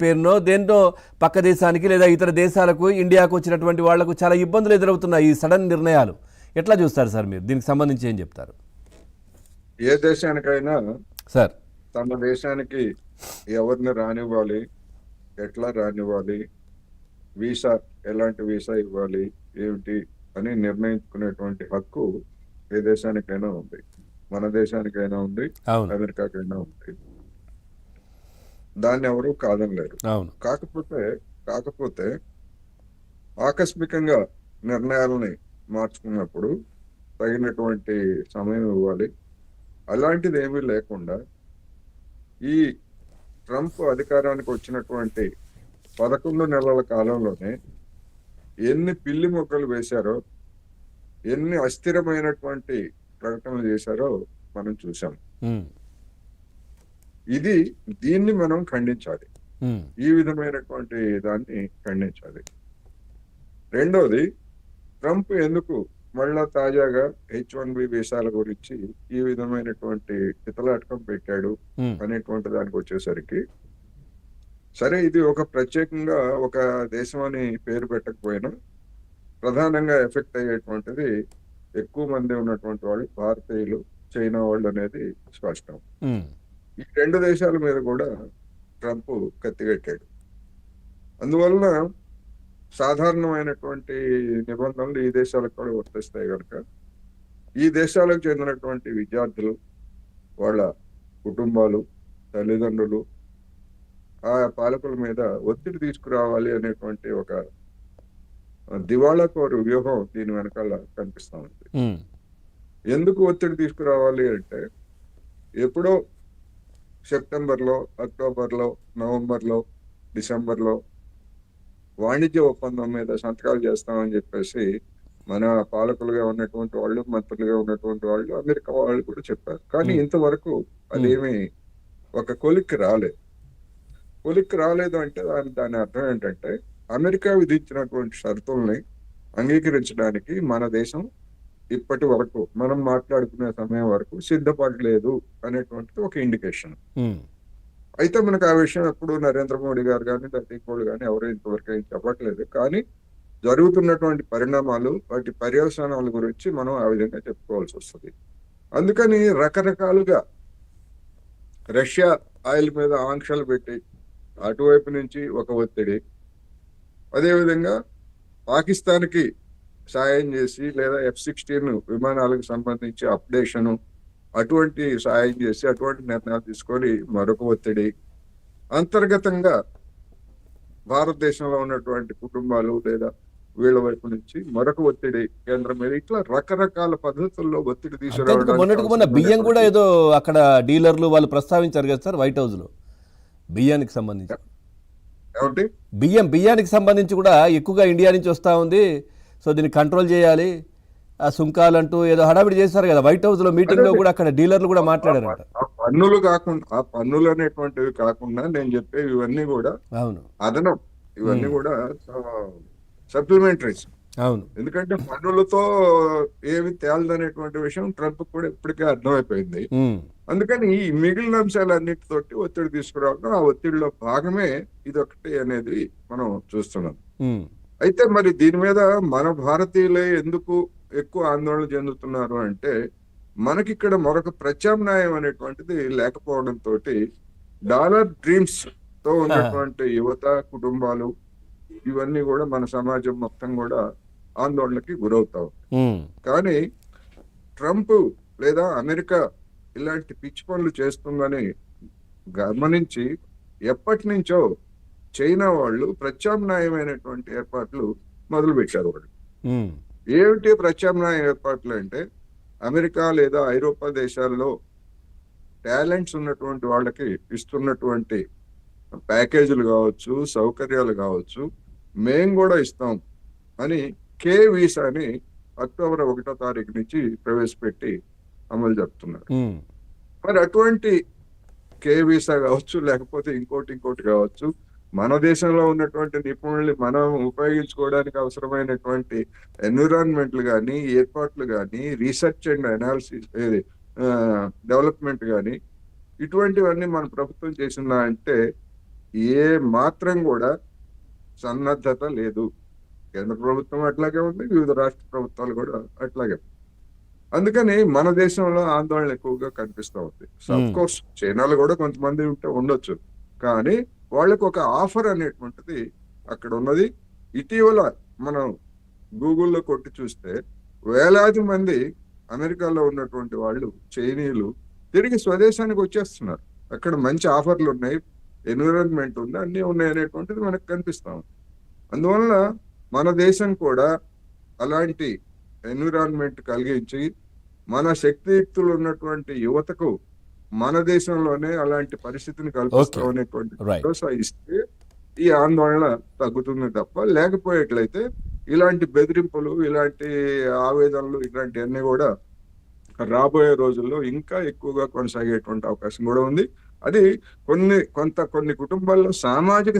పేరునో దేంతో పక్క దేశానికి లేదా ఇతర దేశాలకు ఇండియాకు వచ్చినటువంటి వాళ్లకు చాలా ఇబ్బందులు ఎదురవుతున్నాయి ఈ సడన్ నిర్ణయాలు. ఎట్లా చూస్తారు సార్ మీరు? దీనికి సంబంధించి ఏం చెప్తారు? ఏ దేశానికైనా సార్ తమ దేశానికి ఎవరిని రానివ్వాలి, ఎట్లా రానివ్వాలి, వీసా ఎలాంటి వీసా ఇవ్వాలి, ఏమిటి అని నిర్ణయించుకునేటువంటి హక్కు ఏ దేశానికైనా ఉంది. మన దేశానికైనా ఉంది, అవును అమెరికాకైనా ఉంది. దాన్ని ఎవరు కాదనలేరు. అవును కాకపోతే ఆకస్మికంగా నిర్ణయాలని మార్చుకున్నప్పుడు తగినటువంటి సమయం ఇవ్వాలి. అలాంటిది ఏమీ లేకుండా ఈ ట్రంప్ అధికారానికి వచ్చినటువంటి 11 నెలల కాలంలోనే ఎన్ని పిల్లి మొక్కలు వేశారో, ఎన్ని అస్థిరమైనటువంటి ప్రకటనలు చేశారో మనం చూసాం. దీన్ని మనం ఖండించాలి. ఈ విధమైనటువంటి దాన్ని ఖండించాలి. రెండోది, ట్రంప్ ఎందుకు మళ్ళా తాజాగా H1B వీసాల గురించి ఈ విధమైనటువంటి హితలాటకం పెట్టాడు అనేటువంటి దానికి వచ్చేసరికి, సరే ఇది ఒక ప్రత్యేకంగా ఒక దేశం అని పేరు పెట్టకపోయినా ప్రధానంగా ఎఫెక్ట్ అయ్యేటువంటిది ఎక్కువ మంది ఉన్నటువంటి వాళ్ళు భారతీయులు, చైనా వాళ్ళు అనేది స్పష్టం. ఈ 2 దేశాల మీద కూడా ట్రంప్ కత్తిగట్టాడు. అందువలన సాధారణమైనటువంటి నిబంధనలు ఈ దేశాలకు కూడా వర్తిస్తాయి కనుక ఈ దేశాలకు చెందినటువంటి విద్యార్థులు, వాళ్ళ కుటుంబాలు, తల్లిదండ్రులు, ఆ పాలకుల మీద ఒత్తిడి తీసుకురావాలి అనేటువంటి ఒక దివాళా కోరు వ్యూహం దీని వెనకాల కనిపిస్తా ఉంది. ఎందుకు ఒత్తిడి తీసుకురావాలి అంటే, ఎప్పుడో సెప్టెంబర్లో, అక్టోబర్లో, నవంబర్లో, డిసెంబర్లో వాణిజ్య ఒప్పందం మీద సంతకాలు చేస్తామని చెప్పేసి మన పాలకులుగా ఉన్నటువంటి వాళ్ళు, మంత్రులుగా ఉన్నటువంటి వాళ్ళు, అమెరికా వాళ్ళు కూడా చెప్పారు. కానీ ఇంతవరకు అదేమి ఒక కొలిక్కి రాలేదు అంటే దాని అర్థం ఏంటంటే, అమెరికా విధించినటువంటి షరతుల్ని అంగీకరించడానికి మన దేశం ఇప్పటి వరకు, మనం మాట్లాడుకునే సమయం వరకు సిద్ధపడలేదు అనేటువంటిది ఒక ఇండికేషన్. అయితే మనకు ఆ విషయం ఎప్పుడు నరేంద్ర మోడీ గారు కానీ, ఇంకోళ్ళు కానీ ఎవరు ఇంతవరకు ఏం చెప్పట్లేదు. కానీ జరుగుతున్నటువంటి పరిణామాలు, వాటి పర్యవసానాల గురించి మనం ఆ విధంగా చెప్పుకోవాల్సి వస్తుంది. అందుకని రకరకాలుగా రష్యా ఆయిల్ మీద ఆంక్షలు పెట్టి అటువైపు నుంచి ఒక ఒత్తిడి, అదేవిధంగా పాకిస్తాన్కి సాయం చేసి లేదా F-16 విమానాలకు సంబంధించి అప్డేషను, అటువంటి సాయం చేసి అటువంటి నిర్ణయాలు తీసుకొని మరొక ఒత్తిడి, అంతర్గతంగా భారతదేశంలో ఉన్నటువంటి కుటుంబాలు లేదా వీళ్ళ వైపు నుంచి మరొక ఒత్తిడి కేంద్రం మీద, ఇట్లా రకరకాల పద్ధతుల్లో ఒత్తిడి మొన్నటికి మొన్న బియ్యం కూడా ఏదో అక్కడ డీలర్లు వాళ్ళు ప్రస్తావించారు కదా సార్, వైట్ హౌస్ లో బియ్యానికి సంబంధించి. ఏమిటి బియ్యానికి సంబంధించి కూడా ఎక్కువగా ఇండియా నుంచి వస్తూ ఉంది, సో దీన్ని కంట్రోల్ చేయాలి, ఆ సుంకాలంటూ ఏదో హడావిడి చేశారు కదా వైట్ హౌస్ లో మీటింగ్ లో కూడా. అక్కడ డీలర్లు కూడా మాట్లాడారు. ఆ పన్నులు అనేటువంటివి కాకుండా నేను చెప్పేవి ఇవన్నీ కూడా అవును అదనం, ఇవన్నీ కూడా సప్లిమెంటరీస్. అవును, ఎందుకంటే పన్నులతో ఏమి తేలదనేటువంటి విషయం ట్రంప్ కూడా ఇప్పటికే అర్థమైపోయింది. అందుకని ఈ మిగిలిన అంశాలన్నిటితోటి ఒత్తిడి తీసుకురావడం, ఆ ఒత్తిడిలో భాగమే ఇదొకటి అనేది మనం చూస్తున్నాం. అయితే మరి దీని మీద మన భారతీయులే ఎందుకు ఎక్కువ ఆందోళన చెందుతున్నారు అంటే, మనకిక్కడ మరొక ప్రత్యామ్నాయం అనేటువంటిది లేకపోవడంతో డాలర్ డ్రీమ్స్ తో ఉన్నటువంటి యువత, కుటుంబాలు, ఇవన్నీ కూడా మన సమాజం మొత్తం కూడా ఆందోళనకి గురవుతాం. కానీ ట్రంప్ లేదా అమెరికా ఇలాంటి పిచ్చి పనులు చేస్తుందని గమనించి ఎప్పటి నుంచో చైనా వాళ్ళు ప్రత్యామ్నాయమైనటువంటి ఏర్పాట్లు మొదలు పెట్టారు. వాళ్ళు ఏమిటి ప్రత్యామ్నాయ ఏర్పాట్లు అంటే, అమెరికా లేదా ఐరోపా దేశాల్లో టాలెంట్స్ ఉన్నటువంటి వాళ్ళకి ఇస్తున్నటువంటి ప్యాకేజీలు కావచ్చు, సౌకర్యాలు కావచ్చు, మేము కూడా ఇస్తాం అని కే వీసాని అక్టోబర్ 1వ తారీఖు నుంచి ప్రవేశపెట్టి అమలు జరుపుతున్నారు. మరి అటువంటి కే వీసా కావచ్చు, లేకపోతే ఇంకోటి కావచ్చు, మన దేశంలో ఉన్నటువంటి నిపుణుల్ని మనం ఉపయోగించుకోవడానికి అవసరమైనటువంటి ఎన్విరాన్మెంట్లు కానీ, ఏర్పాట్లు కానీ, రీసెర్చ్ అండ్ అనాలిసిస్, డెవలప్మెంట్ కానీ, ఇటువంటివన్నీ మన ప్రభుత్వం చేసిందా అంటే ఏ మాత్రం కూడా సన్నద్ధత లేదు. కేంద్ర ప్రభుత్వం అట్లాగే ఉంది, వివిధ రాష్ట్ర ప్రభుత్వాలు కూడా అట్లాగే. అందుకని మన దేశంలో ఆందోళన ఎక్కువగా కనిపిస్తూ ఉంది. అఫ్ కోర్స్ చైనాలో కూడా కొంతమంది ఉండొచ్చు, కానీ వాళ్ళకు ఒక ఆఫర్ అనేటువంటిది అక్కడ ఉన్నది. ఇటీవల మనం గూగుల్లో కొట్టి చూస్తే వేలాది మంది అమెరికాలో ఉన్నటువంటి వాళ్ళు, చైనీయులు తిరిగి స్వదేశానికి వచ్చేస్తున్నారు. అక్కడ మంచి ఆఫర్లు ఉన్నాయి, ఎన్విరాన్మెంట్ ఉంది, అన్నీ ఉన్నాయి అనేటువంటిది మనకు కనిపిస్తా ఉంది. అందువల్ల మన దేశం కూడా అలాంటి ఎన్విరాన్మెంట్ కలిగించి మన శక్తియుక్తులు ఉన్నటువంటి యువతకు మన దేశంలోనే అలాంటి పరిస్థితిని కల్పిస్తాం అనేటువంటి భరోసా ఇస్తే ఈ ఆందోళన తగ్గుతుంది తప్ప, లేకపోయేట్లయితే ఇలాంటి బెదిరింపులు, ఇలాంటి ఆవేదనలు, ఇలాంటివన్నీ కూడా రాబోయే రోజుల్లో ఇంకా ఎక్కువగా కొనసాగేటువంటి అవకాశం కూడా ఉంది. అది కొన్ని కుటుంబాల్లో సామాజిక